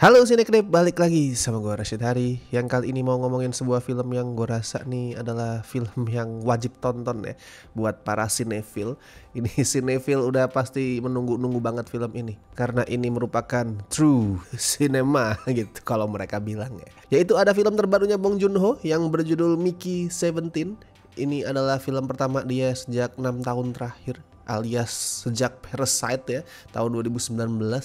Halo Sinekrip, balik lagi sama gue Rashid Hari. Yang kali ini mau ngomongin sebuah film yang gue rasa nih adalah film yang wajib tonton ya buat para sinefil. Ini sinefil udah pasti menunggu-nunggu banget film ini, karena ini merupakan true cinema gitu kalau mereka bilang ya. Yaitu ada film terbarunya Bong Joon-ho yang berjudul Mickey 17. Ini adalah film pertama dia sejak 6 tahun terakhir, alias sejak Parasite ya, tahun 2019,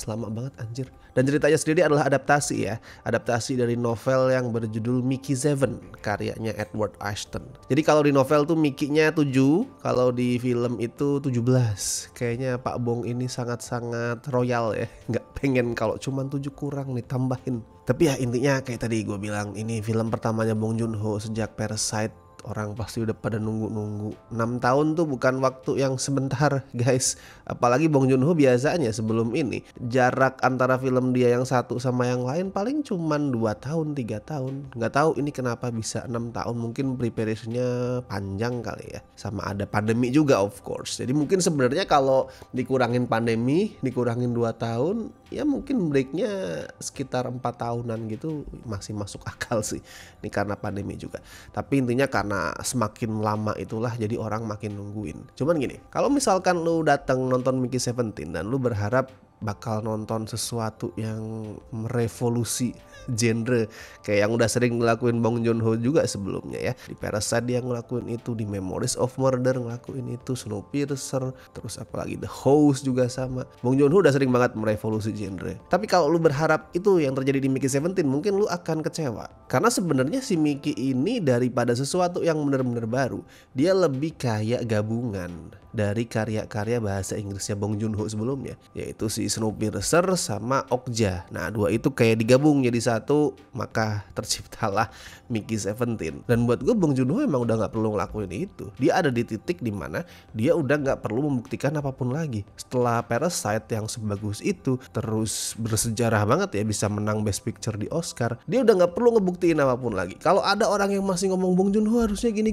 lama banget anjir. Dan ceritanya sendiri adalah adaptasi dari novel yang berjudul Mickey 7 karyanya Edward Ashton. Jadi kalau di novel tuh Mickey-nya 7, kalau di film itu 17. Kayaknya Pak Bong ini sangat-sangat royal ya, nggak pengen kalau cuman 7 kurang nih tambahin. Tapi ya intinya kayak tadi gue bilang, ini film pertamanya Bong Joon-ho sejak Parasite. Orang pasti udah pada nunggu-nunggu. 6 tahun tuh bukan waktu yang sebentar guys. Apalagi Bong Joon-ho biasanya sebelum ini jarak antara film dia yang satu sama yang lain paling cuman 2 tahun 3 tahun. Nggak tahu ini kenapa bisa 6 tahun. Mungkin preparationnya panjang kali ya. Sama ada pandemi juga of course. Jadi mungkin sebenarnya kalau dikurangin pandemi, dikurangin 2 tahun, ya mungkin breaknya sekitar 4 tahunan gitu masih masuk akal sih. Ini karena pandemi juga. Tapi intinya karena semakin lama itulah jadi orang makin nungguin. Cuman gini, kalau misalkan lu datang nonton Mickey 17 dan lu berharap bakal nonton sesuatu yang merevolusi genre kayak yang udah sering ngelakuin Bong Joon-ho juga sebelumnya ya. Di Parasite dia ngelakuin itu, di Memories of Murder ngelakuin itu, Snowpiercer, terus apalagi The Host juga sama. Bong Joon-ho udah sering banget merevolusi genre. Tapi kalau lu berharap itu yang terjadi di Mickey 17, mungkin lu akan kecewa. Karena sebenarnya si Mickey ini daripada sesuatu yang benar-benar baru, dia lebih kayak gabungan dari karya-karya bahasa Inggrisnya Bong Joon-ho sebelumnya, yaitu si Snowpiercer sama Okja. Nah, dua itu kayak digabung jadi satu, maka terciptalah Mickey 17. Dan buat gue Bong Joon-ho emang udah gak perlu ngelakuin itu. Dia ada di titik dimana dia udah gak perlu membuktikan apapun lagi. Setelah Parasite yang sebagus itu, terus bersejarah banget ya, bisa menang Best Picture di Oscar, dia udah gak perlu ngebuktiin apapun lagi. Kalau ada orang yang masih ngomong Bong Joon-ho harusnya gini,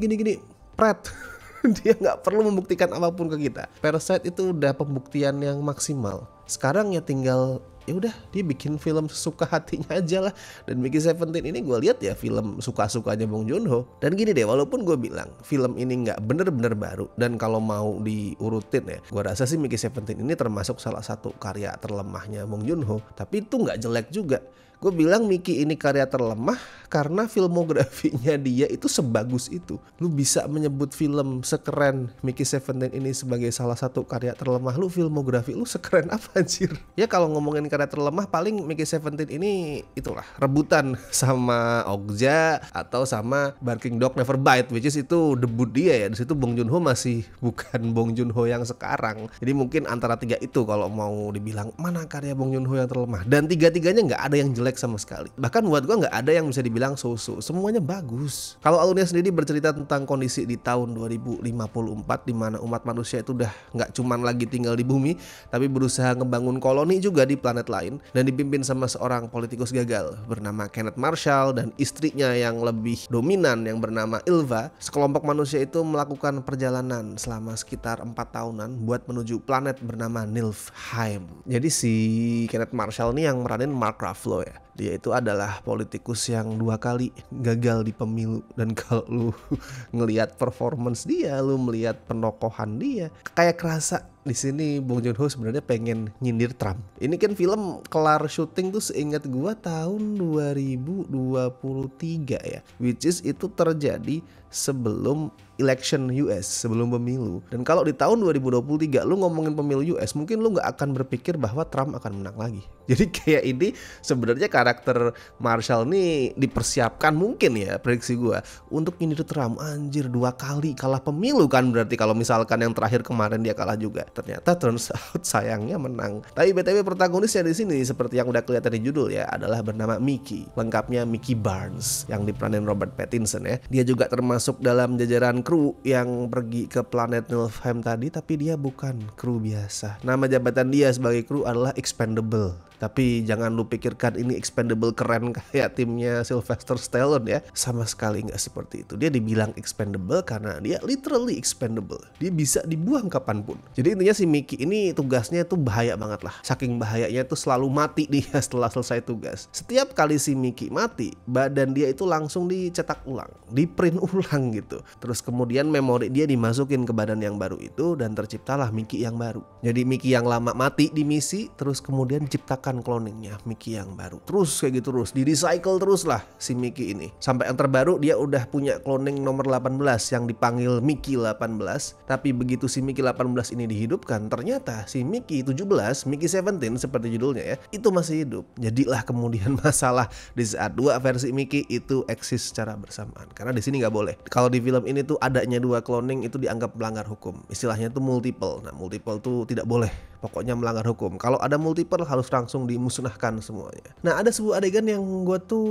pret. Dia nggak perlu membuktikan apapun ke kita. Parasite itu udah pembuktian yang maksimal. Sekarang ya tinggal ya udah dia bikin film sesuka hatinya aja lah. Dan Mickey 17 ini gue lihat ya film suka-sukanya Bong Joon-ho. Dan gini deh, walaupun gue bilang film ini nggak bener-bener baru, dan kalau mau diurutin ya, gue rasa sih Mickey 17 ini termasuk salah satu karya terlemahnya Bong Joon-ho. Tapi itu nggak jelek juga. Gue bilang Mickey ini karya terlemah karena filmografinya dia itu sebagus itu. Lu bisa menyebut film sekeren Mickey 17 ini sebagai salah satu karya terlemah, lu filmografi lu sekeren apa anjir? Ya kalau ngomongin karya terlemah paling Mickey 17 ini itulah rebutan sama Okja atau sama Barking Dog Never Bite, which is itu debut dia ya. Di situ Bong Joon-ho masih bukan Bong Joon-ho yang sekarang. Jadi mungkin antara tiga itu kalau mau dibilang mana karya Bong Joon-ho yang terlemah. Dan tiga-tiganya nggak ada yang jelek sama sekali. Bahkan buat gue nggak ada yang bisa dibilang so-so. Semuanya bagus. Kalau alurnya sendiri bercerita tentang kondisi di tahun 2054 di mana umat manusia itu udah nggak cuman lagi tinggal di bumi, tapi berusaha ngebangun koloni juga di planet lain, dan dipimpin sama seorang politikus gagal bernama Kenneth Marshall dan istrinya yang lebih dominan yang bernama Ilva. Sekelompok manusia itu melakukan perjalanan selama sekitar 4 tahunan buat menuju planet bernama Niflheim. Jadi si Kenneth Marshall nih yang meranin Mark Ruffalo ya. Dia itu adalah politikus yang 2 kali gagal di pemilu. Dan kalau lu ngelihat performance dia, lu melihat penokohan dia, kayak kerasa di sini Bong Joon-ho sebenarnya pengen nyindir Trump. Ini kan film kelar syuting tuh seingat gua tahun 2023 ya, which is itu terjadi sebelum election US, sebelum pemilu. Dan kalau di tahun 2023 lu ngomongin pemilu US, mungkin lu gak akan berpikir bahwa Trump akan menang lagi. Jadi kayak ini sebenarnya karakter Marshall nih dipersiapkan mungkin ya, prediksi gua, untuk nyindir Trump. Anjir, 2 kali kalah pemilu kan, berarti kalau misalkan yang terakhir kemarin dia kalah juga. Ternyata turns out sayangnya menang. Tapi BTW protagonisnya di sini seperti yang udah kelihatan di judul ya, adalah bernama Mickey. Lengkapnya Mickey Barnes yang diperanin Robert Pattinson ya. Dia juga termasuk dalam jajaran kru yang pergi ke planet Niflheim tadi, tapi dia bukan kru biasa. Nama jabatan dia sebagai kru adalah Expendable. Tapi jangan lu pikirkan ini expendable keren kayak timnya Sylvester Stallone ya. Sama sekali nggak seperti itu. Dia dibilang expendable karena dia literally expendable. Dia bisa dibuang kapanpun. Jadi intinya si Mickey ini tugasnya tuh bahaya banget lah. Saking bahayanya tuh selalu mati dia setelah selesai tugas. Setiap kali si Mickey mati, badan dia itu langsung dicetak ulang, di print ulang gitu. Terus kemudian memori dia dimasukin ke badan yang baru itu dan terciptalah Mickey yang baru. Jadi Mickey yang lama mati di misi, terus kemudian diciptakan cloningnya Mickey yang baru. Terus kayak gitu terus, di recycle terus lah si Mickey ini. Sampai yang terbaru dia udah punya cloning nomor 18 yang dipanggil Mickey 18. Tapi begitu si Mickey 18 ini dihidupkan, ternyata si Mickey 17, Mickey 17 seperti judulnya ya, itu masih hidup. Jadilah kemudian masalah di saat dua versi Mickey itu eksis secara bersamaan. Karena di sini nggak boleh. Kalau di film ini tuh adanya dua cloning itu dianggap melanggar hukum. Istilahnya tuh multiple. Nah multiple tuh tidak boleh. Pokoknya melanggar hukum. Kalau ada multiple harus langsung dimusnahkan semuanya. Nah ada sebuah adegan yang gue tuh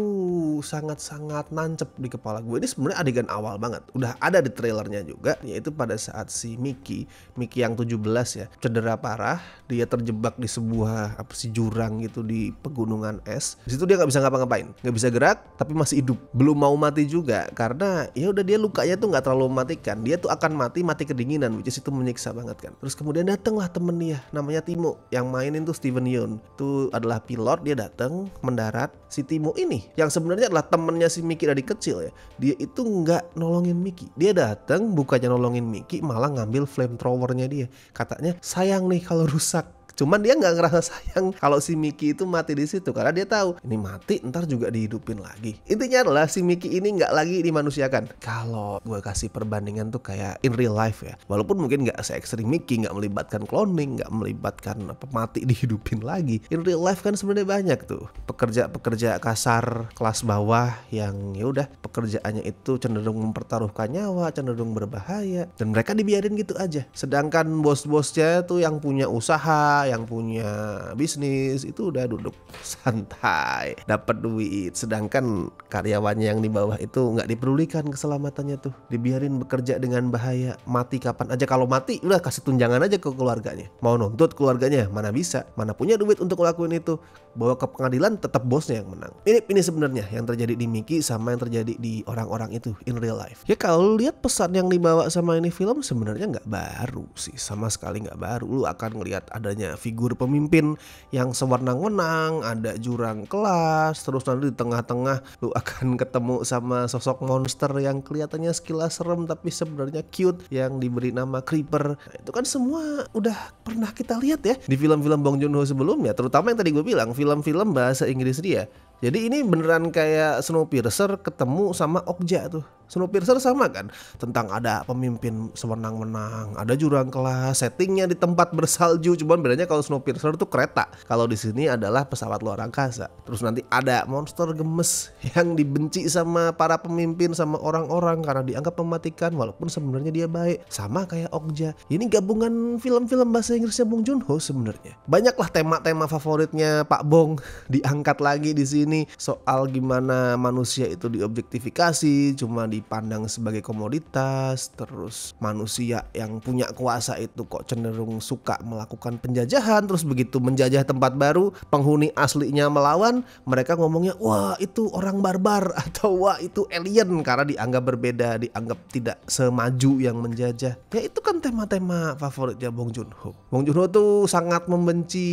sangat-sangat nancep di kepala gue. Ini sebenarnya adegan awal banget. Udah ada di trailernya juga. Yaitu pada saat si Mickey yang 17 ya, cedera parah. Dia terjebak di sebuah jurang gitu di pegunungan es. Di situ dia nggak bisa ngapa-ngapain, nggak bisa gerak, tapi masih hidup. Belum mau mati juga karena ya udah dia lukanya tuh nggak terlalu mematikan. Dia tuh akan mati kedinginan, which is itu menyiksa banget kan. Terus kemudian datanglah temen dia, namanya Timo, yang mainin tuh Steven Yeun. Itu adalah pilot, dia datang mendarat. Si Timo ini yang sebenarnya adalah temennya si Mickey dari kecil ya. Dia itu nggak nolongin Mickey. Dia datang bukannya nolongin Mickey, malah ngambil flamethrowernya dia. Katanya sayang nih kalau rusak. Cuman dia nggak ngerasa sayang kalau si Mickey itu mati di situ karena dia tahu ini mati ntar juga dihidupin lagi. Intinya adalah si Mickey ini nggak lagi dimanusiakan. Kalau gue kasih perbandingan tuh kayak in real life ya, walaupun mungkin nggak se-ekstrim Mickey, nggak melibatkan cloning, nggak melibatkan mati dihidupin lagi. In real life kan sebenarnya banyak tuh pekerja kasar kelas bawah yang ya udah pekerjaannya itu cenderung mempertaruhkan nyawa, cenderung berbahaya, dan mereka dibiarin gitu aja. Sedangkan bos-bosnya tuh yang punya usaha, yang punya bisnis itu udah duduk santai dapat duit, sedangkan karyawannya yang di bawah itu nggak dipedulikan keselamatannya tuh, dibiarin bekerja dengan bahaya, mati kapan aja. Kalau mati udah kasih tunjangan aja ke keluarganya, mau nuntut keluarganya mana bisa, mana punya duit untuk ngelakuin itu, bawa ke pengadilan tetap bosnya yang menang. Ini sebenarnya yang terjadi di Mickey sama yang terjadi di orang-orang itu in real life. Ya kalau lihat pesan yang dibawa sama ini film sebenarnya nggak baru sih, sama sekali nggak baru. Lu akan ngelihat adanya figur pemimpin yang sewenang-wenang, ada jurang kelas, terus nanti di tengah-tengah lu akan ketemu sama sosok monster yang kelihatannya sekilas serem tapi sebenarnya cute yang diberi nama Creeper. Nah, itu kan semua udah pernah kita lihat ya di film-film Bong Joon-ho sebelumnya, terutama yang tadi gue bilang film-film bahasa Inggris dia. Jadi ini beneran kayak Snowpiercer ketemu sama Okja tuh. Snowpiercer sama kan, tentang ada pemimpin sewenang-wenang, ada jurang kelas, settingnya di tempat bersalju. Cuman bedanya kalau Snowpiercer tuh kereta, kalau di sini adalah pesawat luar angkasa. Terus nanti ada monster gemes yang dibenci sama para pemimpin, sama orang-orang karena dianggap mematikan walaupun sebenarnya dia baik. Sama kayak Okja. Ini gabungan film-film bahasa Inggrisnya Bong Joon-ho sebenarnya. Banyaklah tema-tema favoritnya Pak Bong diangkat lagi di sini, soal gimana manusia itu diobjektifikasi, cuma dipandang sebagai komoditas. Terus manusia yang punya kuasa itu kok cenderung suka melakukan penjajahan. Terus begitu menjajah tempat baru, penghuni aslinya melawan, mereka ngomongnya wah itu orang barbar atau wah itu alien karena dianggap berbeda, dianggap tidak semaju yang menjajah. Ya itu kan tema-tema favoritnya Bong Joon-ho. Bong Joon-ho tuh sangat membenci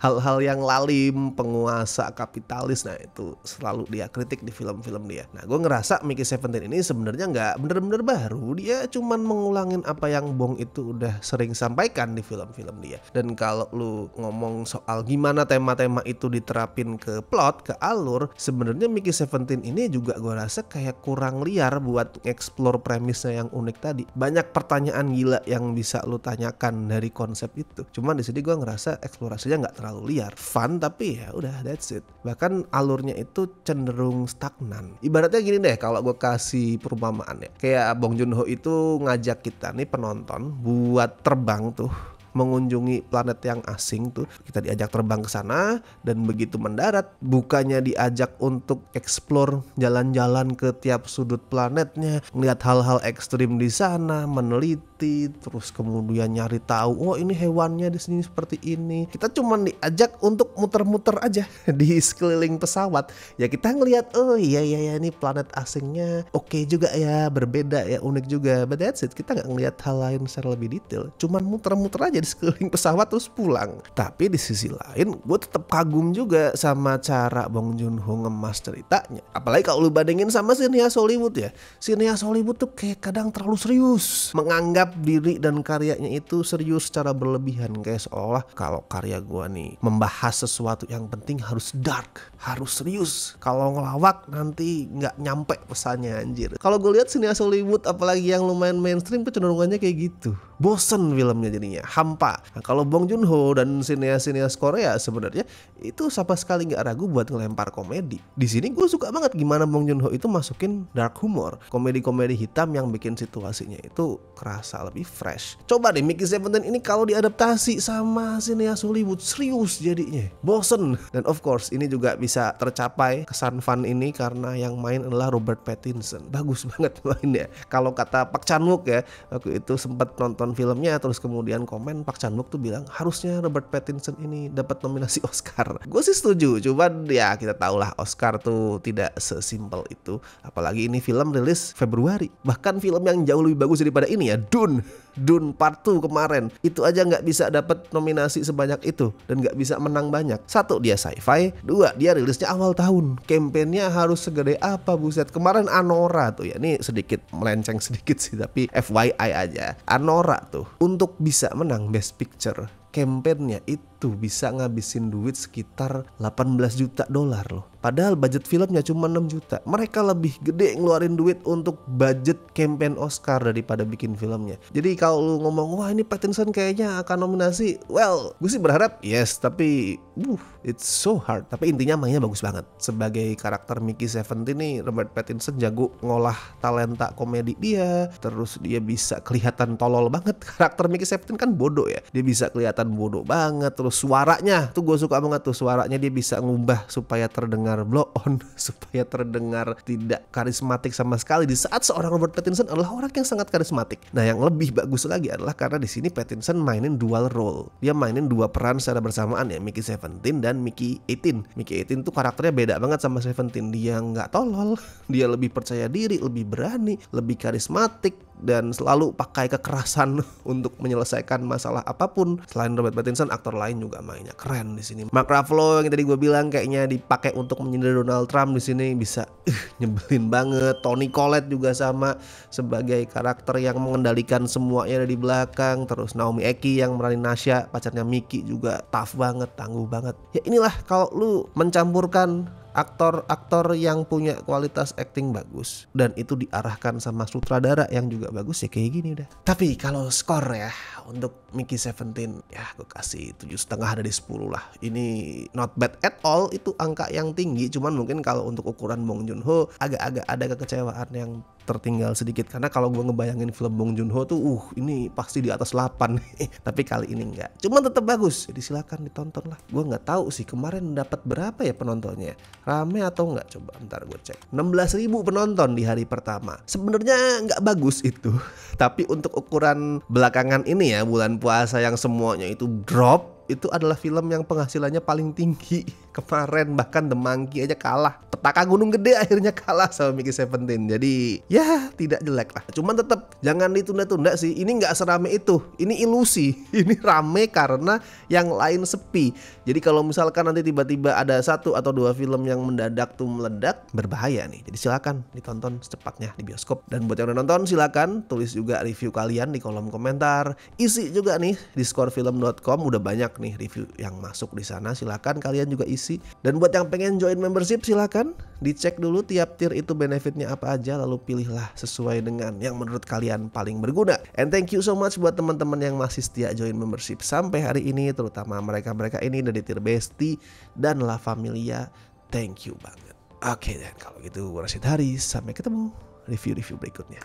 hal-hal yang lalim, penguasa kapitalis. Nah itu selalu dia kritik di film-film dia. Nah gue ngerasa Mickey 17 ini sebenarnya nggak bener-bener baru, dia cuman mengulangin apa yang Bong itu udah sering sampaikan di film-film dia. Dan kalau lu ngomong soal gimana tema-tema itu diterapin ke plot, ke alur, sebenarnya Mickey 17 ini juga gue rasa kayak kurang liar buat explore premisnya yang unik tadi. Banyak pertanyaan gila yang bisa lu tanyakan dari konsep itu. Cuman di sini gue ngerasa eksplorasinya nggak terlalu liar, fun tapi ya udah that's it. Bahkan alurnya itu cenderung stagnan. Ibaratnya gini deh, kalau gue kasih perumpamaan ya, kayak Bong Joon-ho itu ngajak kita nih penonton buat terbang tuh, mengunjungi planet yang asing tuh. Kita diajak terbang ke sana dan begitu mendarat bukannya diajak untuk explore, jalan-jalan ke tiap sudut planetnya, melihat hal-hal ekstrim di sana, meneliti meneliti, terus kemudian nyari tahu, oh ini hewannya di sini seperti ini. Kita cuma diajak untuk muter-muter aja di sekeliling pesawat. Ya kita ngelihat, oh iya ini planet asingnya oke juga ya, berbeda ya, unik juga. But that's it, kita nggak ngelihat hal lain secara lebih detail. Cuman muter-muter aja di sekeliling pesawat terus pulang. Tapi di sisi lain, gue tetap kagum juga sama cara Bong Joon-ho ngemas ceritanya. Apalagi kalau lu bandingin sama sineas Hollywood ya. Sineas Hollywood tuh kayak kadang terlalu serius, menganggap diri dan karyanya itu serius secara berlebihan, kayak seolah kalau karya gua nih membahas sesuatu yang penting harus dark, harus serius, kalau ngelawak nanti nggak nyampe pesannya anjir. Kalau gue lihat sineas Hollywood apalagi yang lumayan mainstream kecenderungannya kayak gitu, bosen filmnya jadinya, hampa. Nah, kalau Bong Joon-ho dan sineas Korea sebenarnya itu sama sekali nggak ragu buat ngelempar komedi. Di sini gue suka banget gimana Bong Joon-ho itu masukin dark humor, komedi-komedi hitam yang bikin situasinya itu kerasa lebih fresh. Coba deh Mickey 17 ini kalau diadaptasi sama sineas Hollywood, serius jadinya, bosen. Dan of course ini juga bisa tercapai kesan fun ini karena yang main adalah Robert Pattinson. Bagus banget mainnya. Kalau kata Park Chan-wook ya, waktu itu sempat nonton filmnya terus kemudian komen, Park Chan-wook tuh bilang harusnya Robert Pattinson ini dapat nominasi Oscar. Gue sih setuju, cuman ya kita tahulah Oscar tuh tidak sesimpel itu. Apalagi ini film rilis Februari. Bahkan film yang jauh lebih bagus daripada ini ya, Dune Part 2 kemarin, itu aja nggak bisa dapat nominasi sebanyak itu dan nggak bisa menang banyak. Satu, dia sci-fi. Dua, dia rilisnya awal tahun. Kampanyenya harus segede apa buset. Kemarin Anora tuh ya, ini sedikit melenceng sedikit sih tapi FYI aja. Anora tuh untuk bisa menang Best Picture, kampanyenya itu bisa ngabisin duit sekitar 18 juta dolar loh. Padahal budget filmnya cuma 6 juta. Mereka lebih gede ngeluarin duit untuk budget campaign Oscar daripada bikin filmnya. Jadi kalau lu ngomong, wah ini Pattinson kayaknya akan nominasi, well, gue sih berharap yes, tapi it's so hard. Tapi intinya mainnya bagus banget. Sebagai karakter Mickey 17 nih, Robert Pattinson jago ngolah talenta komedi dia. Terus dia bisa kelihatan tolol banget. Karakter Mickey 17 kan bodoh ya. Dia bisa kelihatan bodoh banget. Terus suaranya tuh gue suka banget tuh, suaranya dia bisa ngubah supaya terdengar blow on, supaya terdengar tidak karismatik sama sekali, di saat seorang Robert Pattinson adalah orang yang sangat karismatik. Nah yang lebih bagus lagi adalah karena di sini Pattinson mainin dual role, dia mainin dua peran secara bersamaan ya, Mickey 17 dan Mickey 18. Mickey 18 tuh karakternya beda banget sama 17. Dia nggak tolol, dia lebih percaya diri, lebih berani, lebih karismatik, dan selalu pakai kekerasan untuk menyelesaikan masalah apapun. Selain Robert Pattinson, aktor lain juga mainnya keren di sini. Mark Ruffalo yang tadi gue bilang kayaknya dipakai untuk menyindir Donald Trump, di sini bisa nyebelin banget. Toni Collette juga sama, sebagai karakter yang mengendalikan semuanya dari belakang. Terus Naomi Eki yang meranin Nasha, pacarnya Mickey, juga tough banget, tangguh banget. Ya inilah kalau lu mencampurkan aktor-aktor yang punya kualitas acting bagus dan itu diarahkan sama sutradara yang juga bagus, ya kayak gini udah. Tapi kalau skor ya untuk Mickey 17, ya gue kasih 7,5 dari 10 lah. Ini not bad at all, itu angka yang tinggi. Cuman mungkin kalau untuk ukuran Bong Joon-ho agak-agak ada kekecewaan yang tertinggal sedikit, karena kalau gue ngebayangin film Bong Joon-ho tuh ini pasti di atas 8 tapi kali ini enggak. Cuman tetap bagus, jadi silakan ditonton lah. Gue nggak tahu sih kemarin dapat berapa ya penontonnya, rame atau enggak, coba bentar gue cek. 16.000 penonton di hari pertama. Sebenarnya nggak bagus itu tapi untuk ukuran belakangan ini ya, bulan puasa yang semuanya itu drop, itu adalah film yang penghasilannya paling tinggi kemarin. Bahkan The Monkey aja kalah, Petaka Gunung Gede akhirnya kalah sama Mickey 17. Jadi ya tidak jelek lah. Cuman tetap jangan ditunda-tunda sih. Ini nggak serame itu, ini ilusi. Ini rame karena yang lain sepi. Jadi kalau misalkan nanti tiba-tiba ada 1 atau 2 film yang mendadak tuh meledak, berbahaya nih. Jadi silakan ditonton secepatnya di bioskop. Dan buat yang udah nonton, silakan tulis juga review kalian di kolom komentar. Isi juga nih di scorefilm.com, udah banyak nih review yang masuk di sana, silakan kalian juga isi. Dan buat yang pengen join membership, silakan dicek dulu tiap tier itu benefitnya apa aja, lalu pilihlah sesuai dengan yang menurut kalian paling berguna. And thank you so much buat teman-teman yang masih setia join membership sampai hari ini, terutama mereka-mereka ini dari tier Besti dan La Familia. Thank you banget. Oke, dan kalau gitu gue Rashid Haris, sampai ketemu review-review berikutnya.